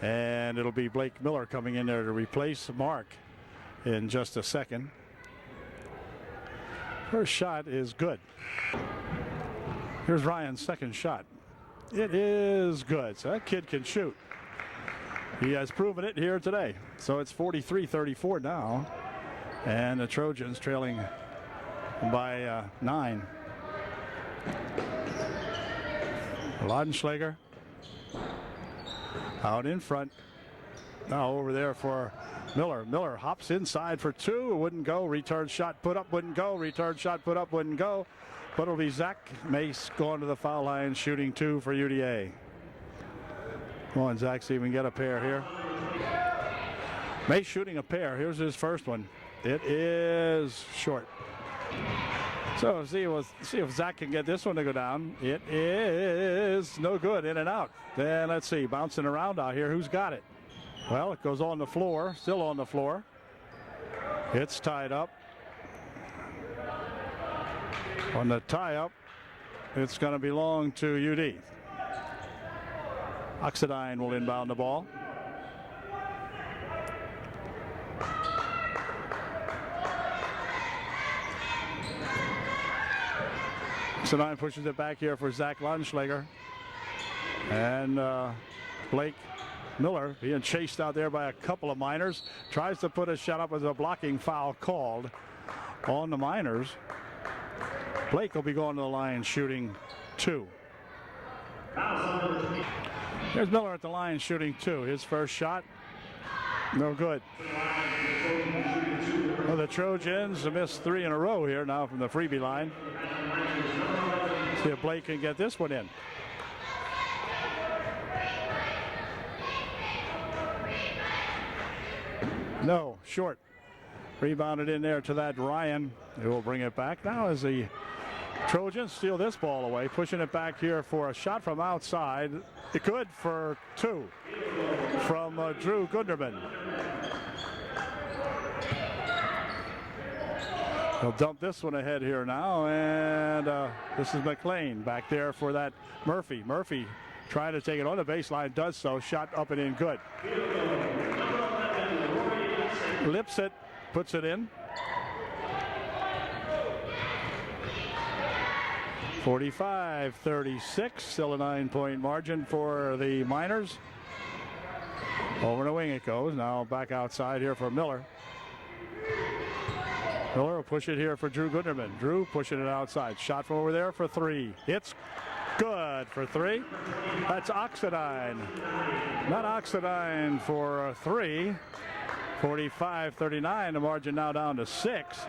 And it'll be Blake Miller coming in there to replace Mark in just a second. First shot is good. Here's Ryan's 2nd shot. It is good. So that kid can shoot. He has proven it here today. So it's 43-34 now. And the Trojans trailing by 9. Laudenschläger out in front. Now over there for Miller. Miller hops inside for 2. It wouldn't go. Return shot put up wouldn't go. Return shot put up wouldn't go. But it'll be Zach Mace going to the foul line, shooting 2 for UDA. Come on, Zach, see if we can get a pair here. Mace shooting a pair. Here's his first one. It is short. So see if Zach can get this one to go down. It is no good. In and out. Then let's see. Bouncing around out here. Who's got it? Well, it goes on the floor. Still on the floor. It's tied up. On the tie-up, it's going to belong to UD. Oxidine will inbound the ball. Oxidine pushes it back here for Zach Laudenschläger. And Blake Miller being chased out there by a couple of Miners. Tries to put a shot up as a blocking foul called on the Miners. Blake will be going to the line shooting 2. Here's Miller at the line shooting 2. His first shot, no good. Well, the Trojans have missed 3 in a row here now from the freebie line. See if Blake can get this one in. No, short. Rebounded in there to that Ryan. He will bring it back now as the Trojans steal this ball away, pushing it back here for a shot from outside. It good for 2 from Drew Gunderman. He'll dump this one ahead here now, and this is McLean back there for that Murphy. Murphy trying to take it on the baseline, does so. Shot up and in, good. Lips it, puts it in. 45-36, still a 9-point margin for the Miners. Over the wing it goes. Now back outside here for Miller. Miller will push it here for Drew Gunderman. Drew pushing it outside. Shot from over there for 3. It's good for 3. That's Oxidine. Not Oxidine for 3. 45-39. The margin now down to 6.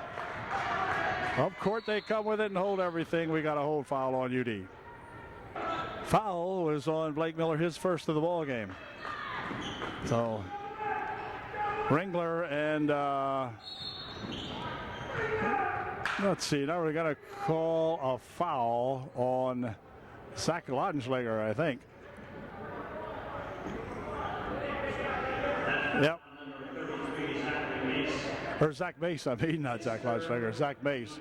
Up court they come with it and hold everything. We got a hold foul on UD. Foul was on Blake Miller, his first of the ball game. So Ringler and let's see, now we got to call a foul on Zach Laudenschläger, I think. Yep. Or Zach Mace, I mean, not Zach Laudenschläger, Zach Mace.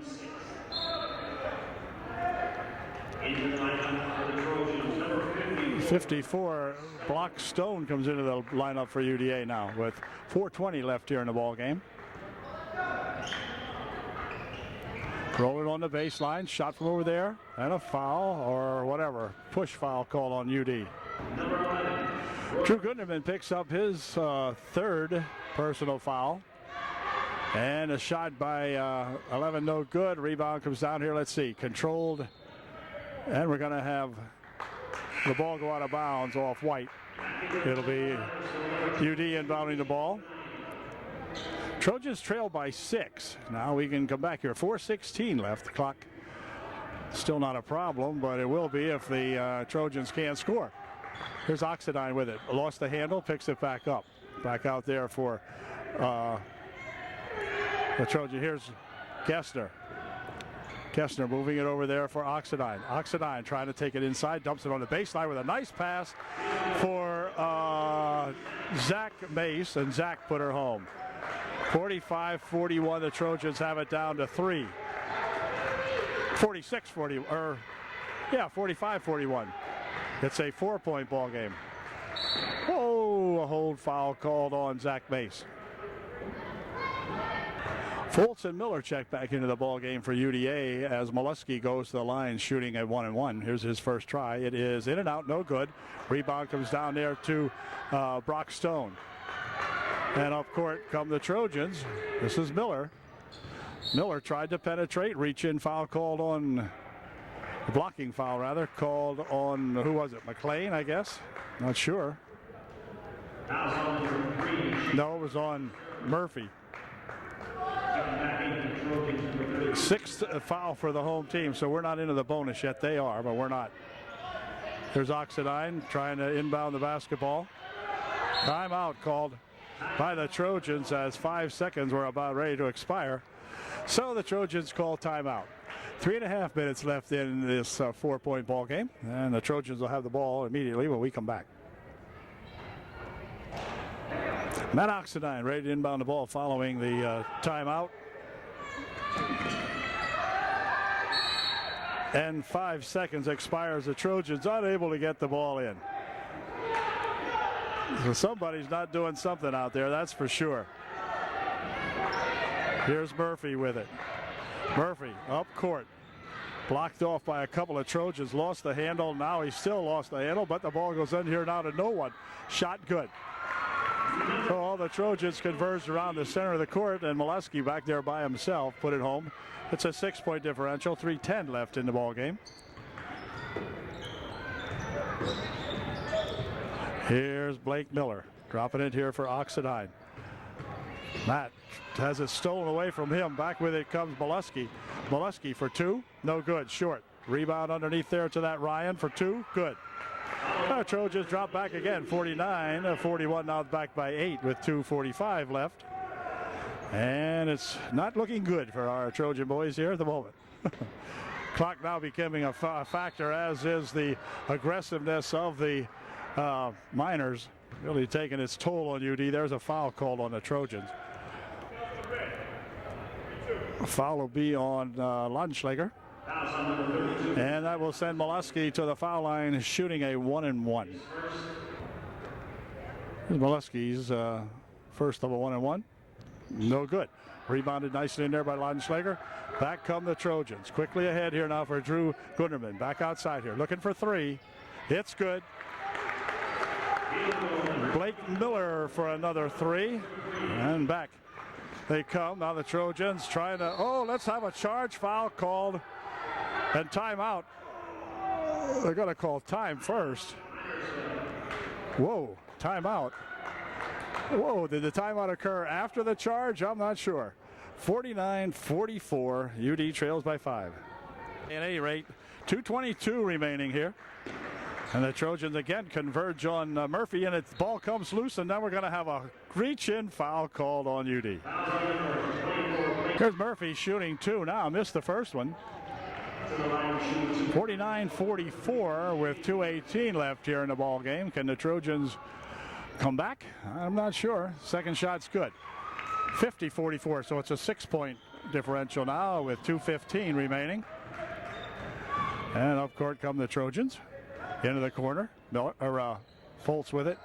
.54, Block Stone comes into the lineup for UDA now with 4:20 left here in the ball game. Rolling on the baseline, shot from over there, and a foul or whatever. Push foul called on UD. Drew Gunderman picks up his third personal foul. And a shot by 11, no good. Rebound comes down here. Let's see, controlled. And we're going to have the ball go out of bounds off White. It'll be UD inbounding the ball. Trojans trail by 6. Now we can come back here. 4:16 left. The clock still not a problem, but it will be if the Trojans can't score. Here's Oxidine with it. Lost the handle, picks it back up. Back out there for the Trojan. Here's Kestner. Kestner moving it over there for Oxidine. Oxidine trying to take it inside, dumps it on the baseline with a nice pass for Zach Mace, and Zach put her home. 45-41, the Trojans have it down to 3. 46-40, or yeah, 45-41. It's a 4-point ball game. Oh, a hold foul called on Zach Mace. Fultz and Miller check back into the ball game for UDA as Molesky goes to the line shooting at 1-1. Here's his first try. It is in and out, no good. Rebound comes down there to Brock Stone. And up court come the Trojans. This is Miller. Miller tried to penetrate, reach in foul called on, blocking foul rather, called on, who was it, McLean, I guess? Not sure. No, it was on Murphy. 6th foul for the home team, so we're not into the bonus yet. They are, but we're not. There's Oxidine trying to inbound the basketball. Timeout called by the Trojans as 5 seconds were about ready to expire. So the Trojans call timeout. 3.5 minutes left in this 4-point ball game, and the Trojans will have the ball immediately when we come back. Matt Oxidine ready to inbound the ball following the timeout. And 5 seconds expires. The Trojans unable to get the ball in. So somebody's not doing something out there, that's for sure. Here's Murphy with it. Murphy up court. Blocked off by a couple of Trojans. Lost the handle. Now he still lost the handle, but the ball goes in here now to no one. Shot good. So all the Trojans converged around the center of the court, and Molesky back there by himself put it home. It's a 6-point differential. 3:10 left in the ball game. Here's Blake Miller dropping it here for Oxidine. Matt has it stolen away from him. Back with it comes Molesky. Molesky for 2. No good. Short. Rebound underneath there to that Ryan for 2. Good. Trojans drop back again. 49-41. Now back by 8 with 2:45 left. And it's not looking good for our Trojan boys here at the moment. Clock now becoming a factor, as is the aggressiveness of the Miners, really taking its toll on UD. There's a foul called on the Trojans. A foul will be on Laudenschlager. And that will send Molesky to the foul line shooting a 1-1. Molesky's first of a 1-1. No good. Rebounded nicely in there by Laudenschlager. Back come the Trojans. Quickly ahead here now for Drew Gunderman. Back outside here. Looking for 3. It's good. Blake Miller for another 3. And back they come. Now the Trojans trying to, let's have a charge foul called. And timeout. They're going to call time first. Whoa, timeout. Whoa, did the timeout occur after the charge? I'm not sure. 49-44, UD trails by 5. At any rate, 2:22 remaining here. And the Trojans again converge on Murphy, and the ball comes loose, and now we're going to have a reach-in foul called on UD. Here's Murphy shooting 2 now, missed the first one. 49-44 with 2:18 left here in the ball game. Can the Trojans come back? I'm not sure. Second shot's good. 50-44, so it's a 6-point differential now with 2:15 remaining. And up court come the Trojans. Into the corner. Fultz with it.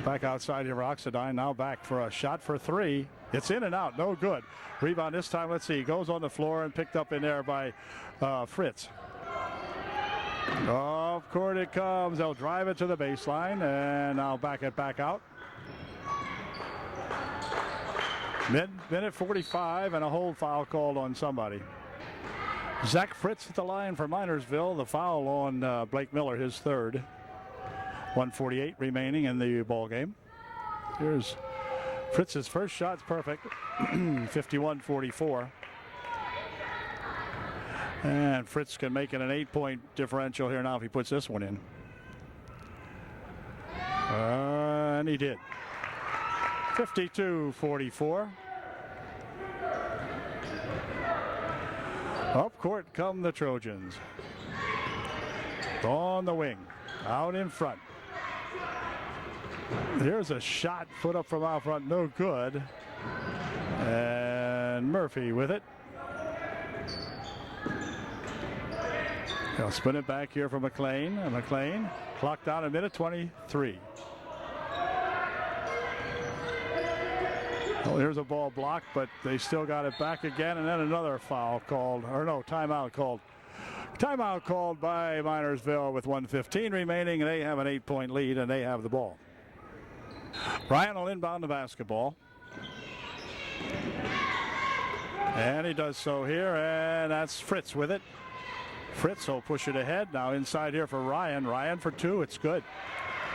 Back outside here, Oxidine now back for a shot for three. It's in and out, no good. Rebound this time, let's see, goes on the floor and picked up in there by Fritz. Off court it comes. They'll drive it to the baseline and now back it back out. Minute 45 and a hold foul called on somebody. Zach Fritz at the line for Minersville. The foul on Blake Miller, his third. 1:48 remaining in the ball game. Here's Fritz's first shot's perfect. 51-44. And Fritz can make it an 8-point differential here now if he puts this one in. And he did. 52-44. Up court come the Trojans. On the wing, out in front. Here's a shot put up from out front, no good. And Murphy with it. He'll spin it back here for McLean. And McLean clocked down a minute 23. Well, here's a ball blocked, but they still got it back again. And then another foul called, or no, timeout called. Timeout called by Minersville with 1:15 remaining. They have an 8-point lead and they have the ball. Ryan will inbound the basketball. And he does so here, and that's Fritz with it. Fritz will push it ahead. Now inside here for Ryan. Ryan for two. It's good.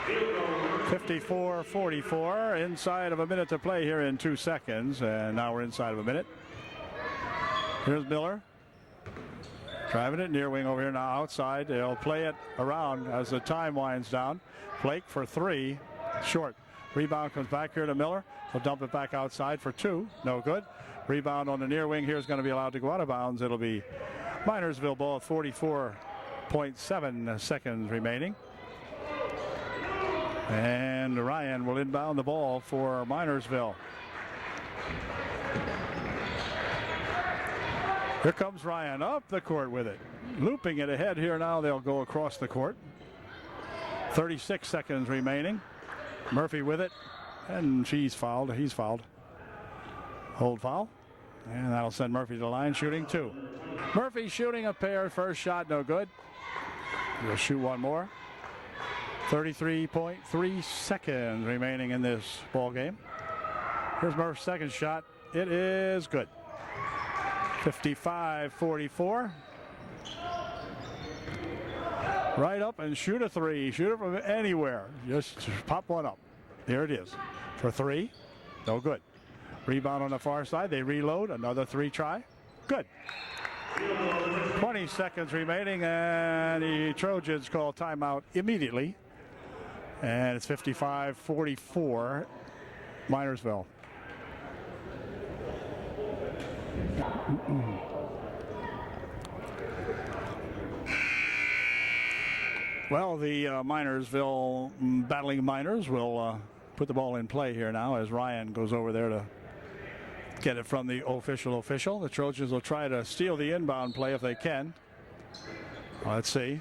54-44. Inside of a minute to play here in 2 seconds. And now we're inside of a minute. Here's Miller. Driving it near wing over here now outside. They'll play it around as the time winds down. Blake for three. Short. Rebound comes back here to Miller. He'll dump it back outside for two. No good. Rebound on the near wing here is going to be allowed to go out of bounds. It'll be Minersville ball, 44.7 seconds remaining. And Ryan will inbound the ball for Minersville. Here comes Ryan up the court with it. Looping it ahead here now. They'll go across the court. 36 seconds remaining. Murphy with it. And he's fouled. Hold foul. And that'll send Murphy to the line, shooting two. Murphy shooting a pair. First shot, no good. He'll shoot one more. 33.3 seconds remaining in this ball game. Here's Murphy's second shot. It is good. 55-44. Right up and shoot a three. Shoot it from anywhere. Just pop one up. Here it is. For three. No good. Rebound on the far side. They reload. Another three try. Good. 20 seconds remaining, and the Trojans call timeout immediately. And it's 55-44 Minersville. Well, the Minersville battling Miners will put the ball in play here now as Ryan goes over there to get it from the official. The Trojans will try to steal the inbound play if they can. Let's see.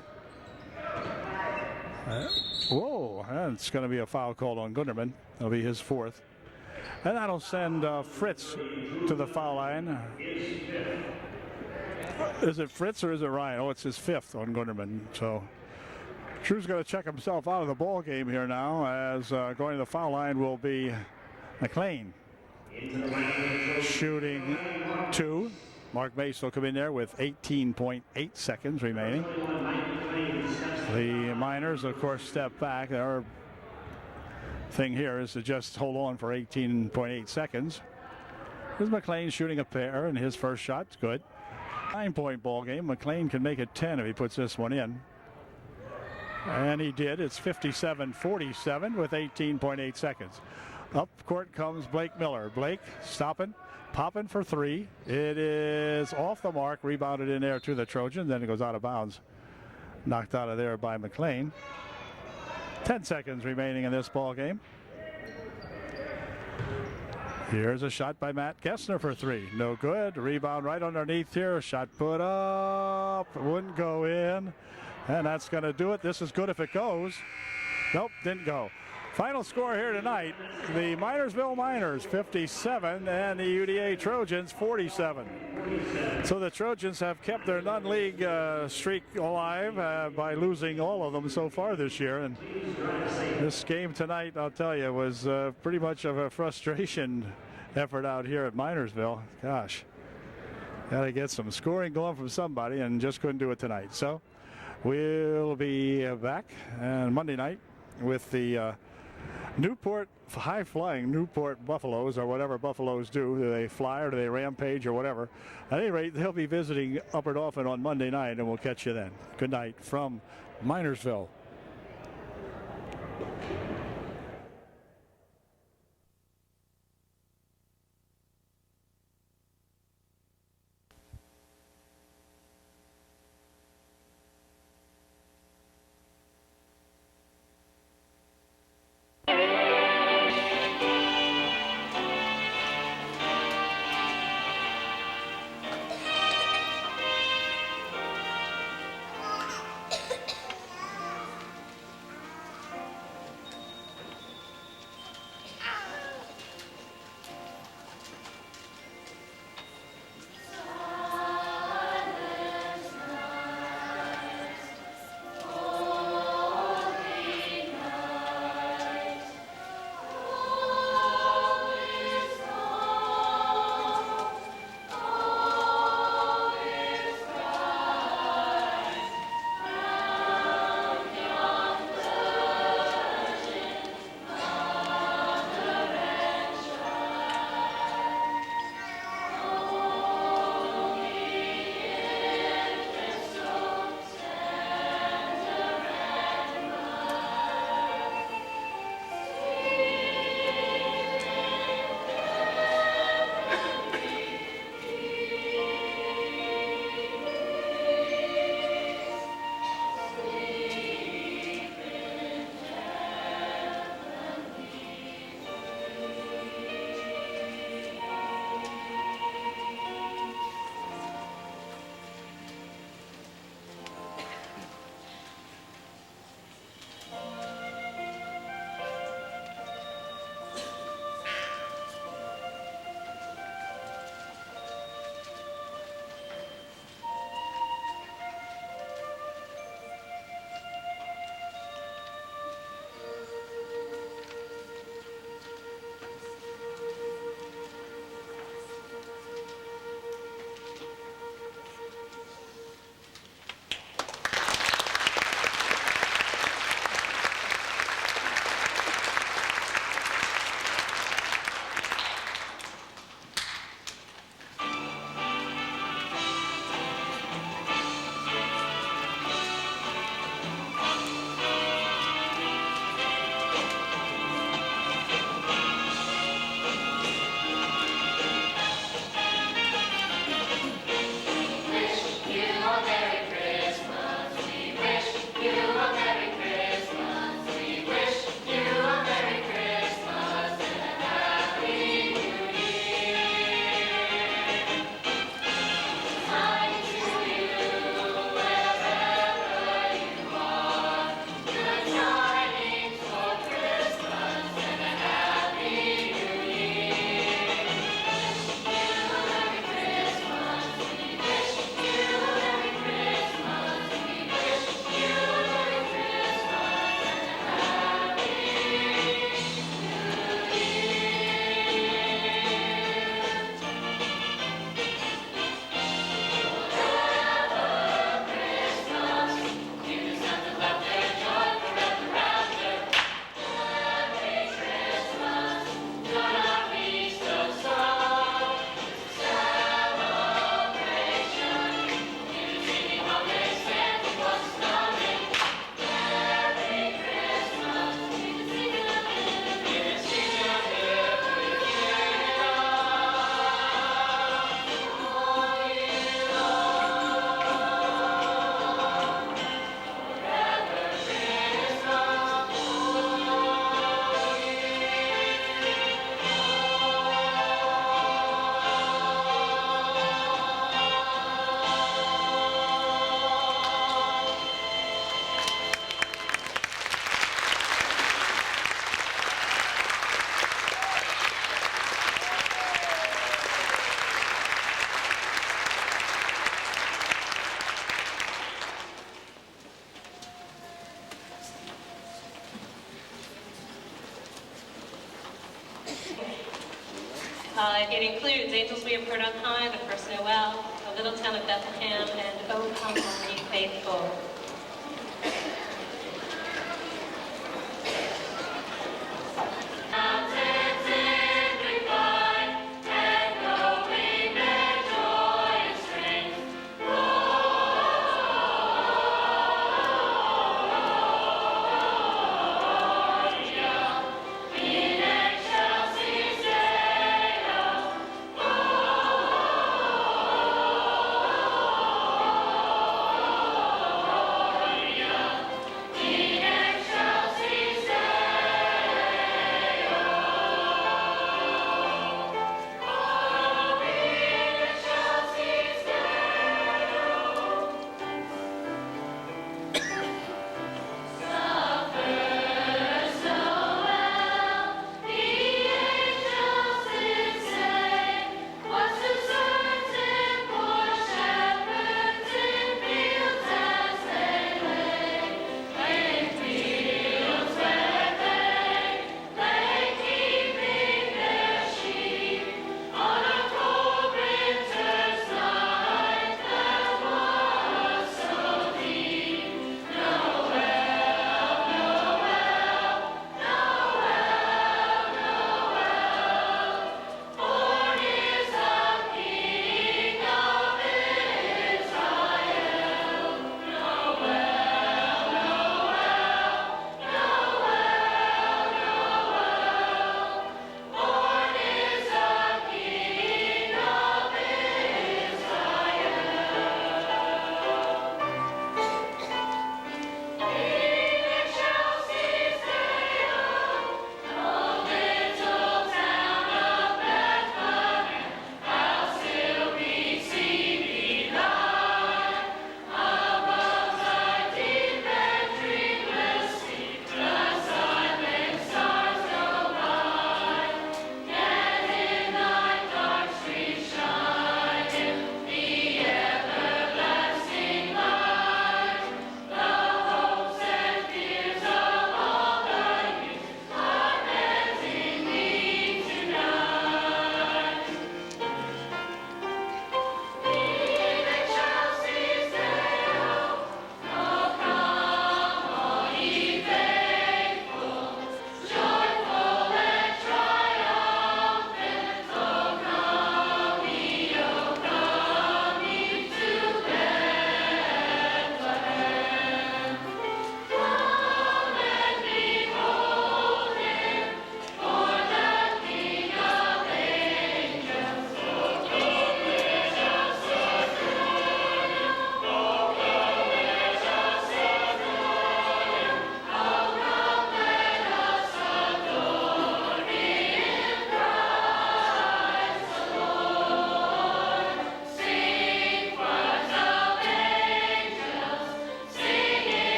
Whoa, it's going to be a foul called on Gunderman. That'll be his fourth. And that'll send Fritz to the foul line. Is it Fritz or is it Ryan? Oh, it's his fifth on Gunderman. So Drew's going to check himself out of the ball game here now, as going to the foul line will be McLean. Shooting two. Mark Mace will come in there with 18.8 seconds remaining. The Miners, of course, step back. Their thing here is to just hold on for 18.8 seconds. Here's McLean shooting a pair, and his first shot's good. 9-point ball game. McLean can make it 10 if he puts this one in. And he did. It's 57-47 with 18.8 seconds. Up court comes Blake Miller. Blake stopping, popping for three. It is off the mark, rebounded in there to the Trojan. Then it goes out of bounds. Knocked out of there by McLean. 10 seconds remaining in this ball game. Here's a shot by Matt Gessner for three. No good. Rebound right underneath here. Shot put up. Wouldn't go in. And that's going to do it. This is good if it goes. Nope, didn't go. Final score here tonight, the Minersville Miners 57 and the UDA Trojans 47. So the Trojans have kept their non-league streak alive by losing all of them so far this year. And this game tonight, I'll tell you, was pretty much of a frustration effort out here at Minersville. Gosh, got to get some scoring going from somebody, and just couldn't do it tonight. So we'll be back on Monday night with the Newport, high-flying Newport Buffaloes, or whatever Buffaloes do. Do they fly or do they rampage or whatever? At any rate, they'll be visiting Upper Dauphin on Monday night, and we'll catch you then. Good night from Minersville. It includes Angels We Have Heard on High, The First Noel, The Little Town of Bethlehem, and Oh Come All Ye Faithful.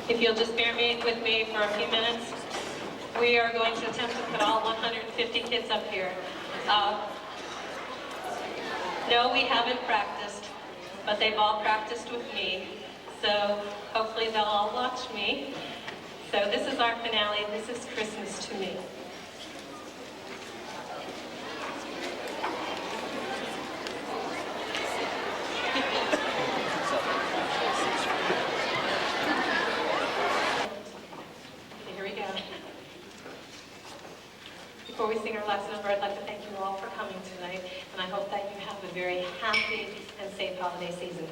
If you'll just bear with me for a few minutes, we are going to attempt to put all 150 kids up here. No, we haven't practiced, but they've all practiced with me, so hopefully they'll all watch me. So this is our finale. This is Christmas to Me. we sing our last number, I'd like to thank you all for coming tonight, and I hope that you have a very happy and safe holiday season.